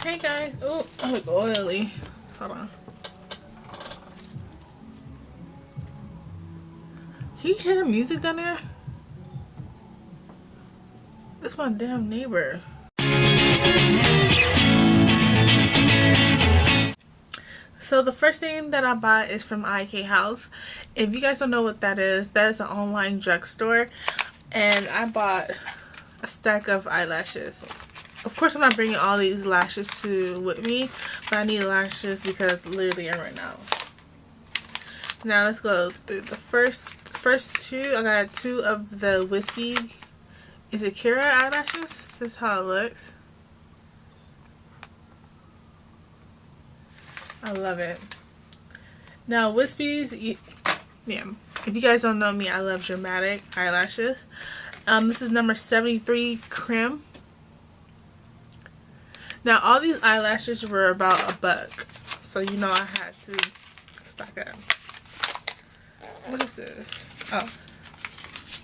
Hey guys. Oh, I look oily. Hold on. Can you hear the music down there? That's my damn neighbor. So the first thing that I bought is from Ikatehouse. If you guys don't know what that is an online drugstore. And I bought a stack of eyelashes. Of course I'm not bringing all these lashes with me, but I need lashes because literally I'm right now. Now let's go through the first two. I got two of the Wispy, is it Kira eyelashes? This is how it looks. I love it. Now Wispies, yeah, if you guys don't know me, I love dramatic eyelashes. This is number 73 Creme. Now all these eyelashes were about $1, so you know I had to stock up. What is this? Oh,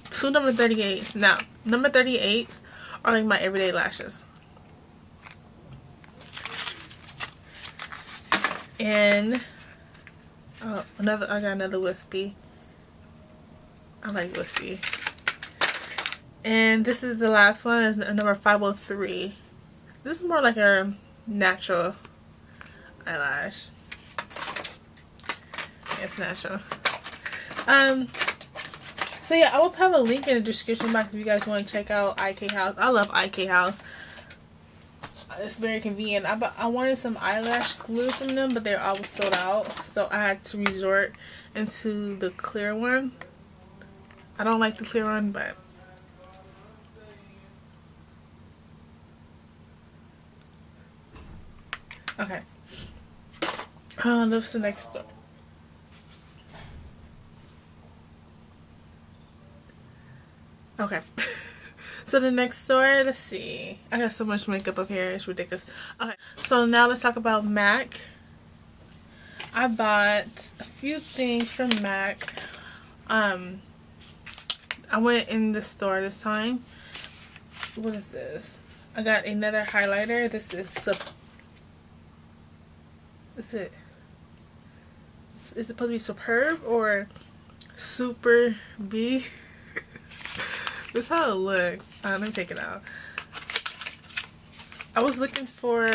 two number 38s. Now number 38s are like my everyday lashes. And oh, I got another Wispy. I like Wispy. And this is the last one, is number 503. This is more like a natural eyelash. It's natural. So yeah, I will have a link in the description box if you guys want to check out Ikatehouse. I love Ikatehouse. It's very convenient. I wanted some eyelash glue from them, but they're always sold out, so I had to resort into the clear one. I don't like the clear one, but okay. That's the next store. Okay. So the next store, let's see. I got so much makeup up here, it's ridiculous. Okay, so now let's talk about MAC. I bought a few things from MAC. I went in the store this time. What is this? I got another highlighter. This is is it supposed to be Superb or Super B? This is how it looks. Let me take it out. I was looking for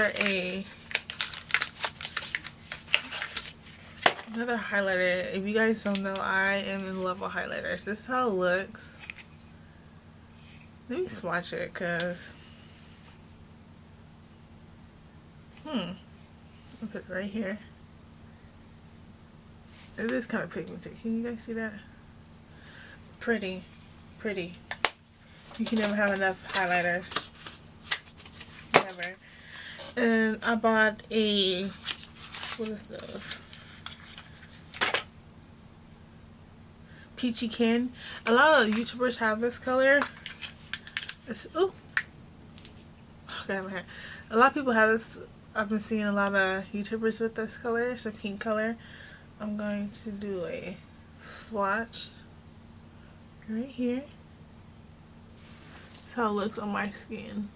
another highlighter. If you guys don't know, I am in love with highlighters. This is how it looks. Let me swatch it, cause I'll put it right here. It is kind of pigmented. Can you guys see that? Pretty. You can never have enough highlighters. Never. And I bought a, what is this? Peachy Kin. A lot of YouTubers have this color. It's, ooh. Got my hair. A lot of people have this. I've been seeing a lot of YouTubers with this color. It's a pink color. I'm going to do a swatch right here. That's how it looks on my skin.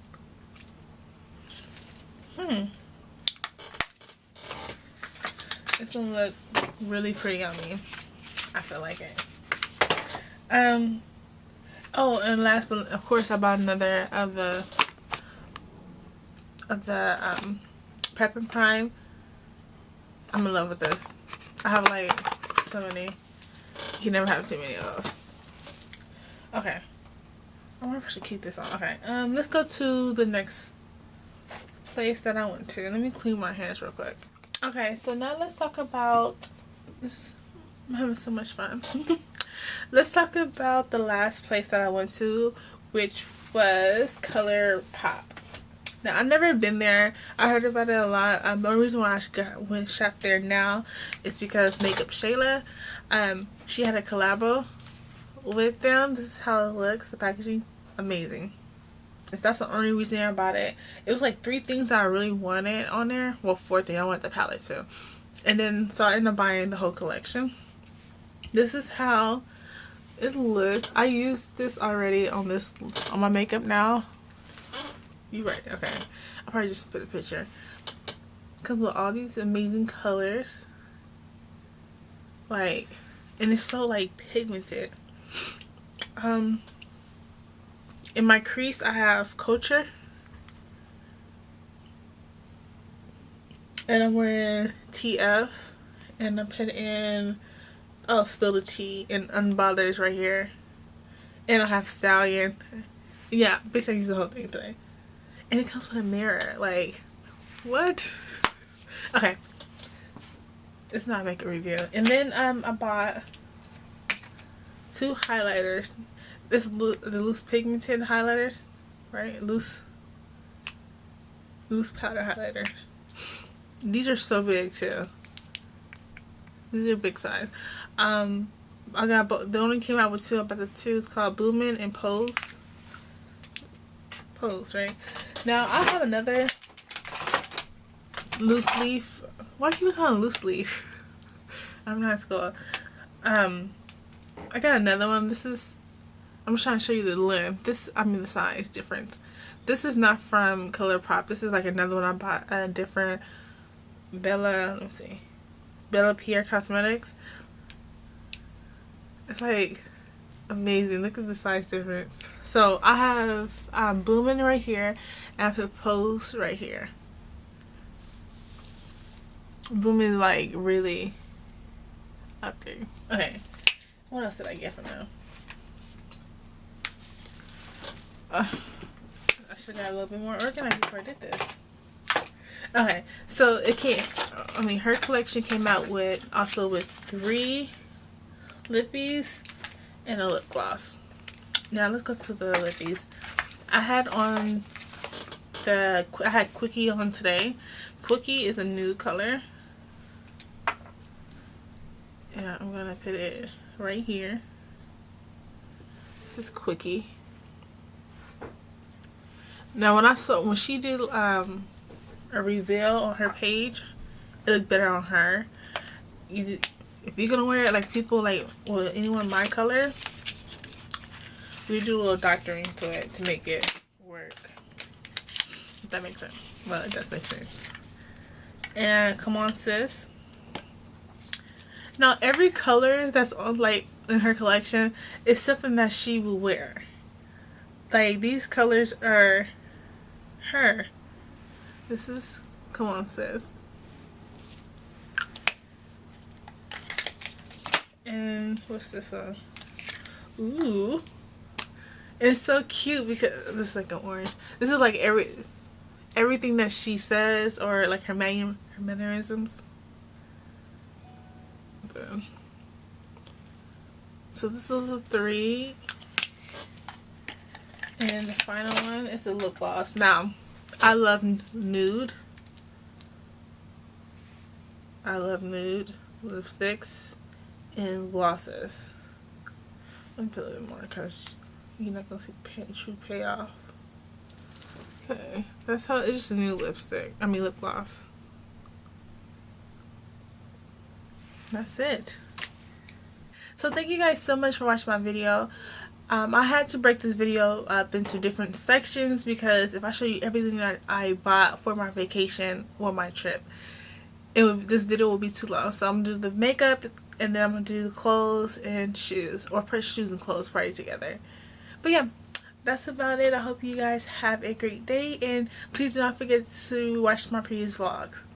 It's gonna look really pretty on me. I feel like it. Oh, and last but of course I bought another of the Prep and Prime. I'm in love with this. I have like so many. You can never have too many of those. Okay. I wonder if I should keep this on. Okay. Let's go to the next place that I went to. Let me clean my hands real quick. Okay, so now let's talk about this. I'm having so much fun. Let's talk about the last place that I went to, which was Colourpop. Now, I've never been there. I heard about it a lot. The only reason why I went shop there now is because Makeupshayla, she had a collabo with them. This is how it looks. The packaging, amazing. That's the only reason I bought it. It was like 3 things that I really wanted on there. Well, 4 things. I wanted the palette too. And then, so I ended up buying the whole collection. This is how it looks. I used this already on my makeup now. You right, okay. I'll probably just put a picture. Comes with all these amazing colors. Like, and it's so like pigmented. In my crease I have Culture. And I'm wearing TF. And I put in, oh, Spill the Tea and Unbothered right here. And I have Stallion. Yeah, basically I use the whole thing today. And it comes with a mirror. Like, what? Okay. It's not a makeup review. And then I bought 2 highlighters. This the loose pigmented highlighters, right? Loose powder highlighter. These are so big too. These are big size. I got both. They only came out with 2. I bought the 2. It's called Boomin' and Pose. Pose, right? Now I have another loose leaf. Why do you call it loose leaf? I'm not school. I got another one. This is, I'm just trying to show you the length. This, I mean the size difference. This is not from Colourpop. This is like another one I bought at a different let me see. Bella Pierre Cosmetics. It's like amazing. Look at the size difference. So I have Boomin' right here and I put Pose right here. Boomin' is like really up there. Okay. What else did I get from them? I should have got a little bit more organized before I did this. Okay, so it came, I mean, her collection came out with, also with 3 lippies and a lip gloss. Now let's go to the lippies. I had Quickie on today. Quickie is a nude color. And I'm gonna put it right here. This is Quickie. Now when she did a reveal on her page, it looked better on her. If you're gonna wear it like people like, well, anyone my color, we do a little doctoring to it to make it work. If that makes sense. Well, it does make sense. And Come On Sis. Now every color that's on like in her collection is something that she will wear. Like these colors are her. This is Come On Sis. And what's this one? Ooh. It's so cute because this is like an orange. This is like everything that she says, or like her mannerisms. So this is a 3. And the final one is the lip gloss. Now, I love nude. I love nude lipsticks and glosses. Let me put a little bit more because you're not going to see true payoff. Okay, that's how, it's just a new lipstick. I mean lip gloss. That's it. So thank you guys so much for watching my video. I had to break this video up into different sections because if I show you everything that I bought for my vacation or my trip, this video will be too long. So I'm going to do the makeup and then I'm going to do the clothes and shoes, or put shoes and clothes probably together. But yeah, that's about it. I hope you guys have a great day, and please do not forget to watch my previous vlogs.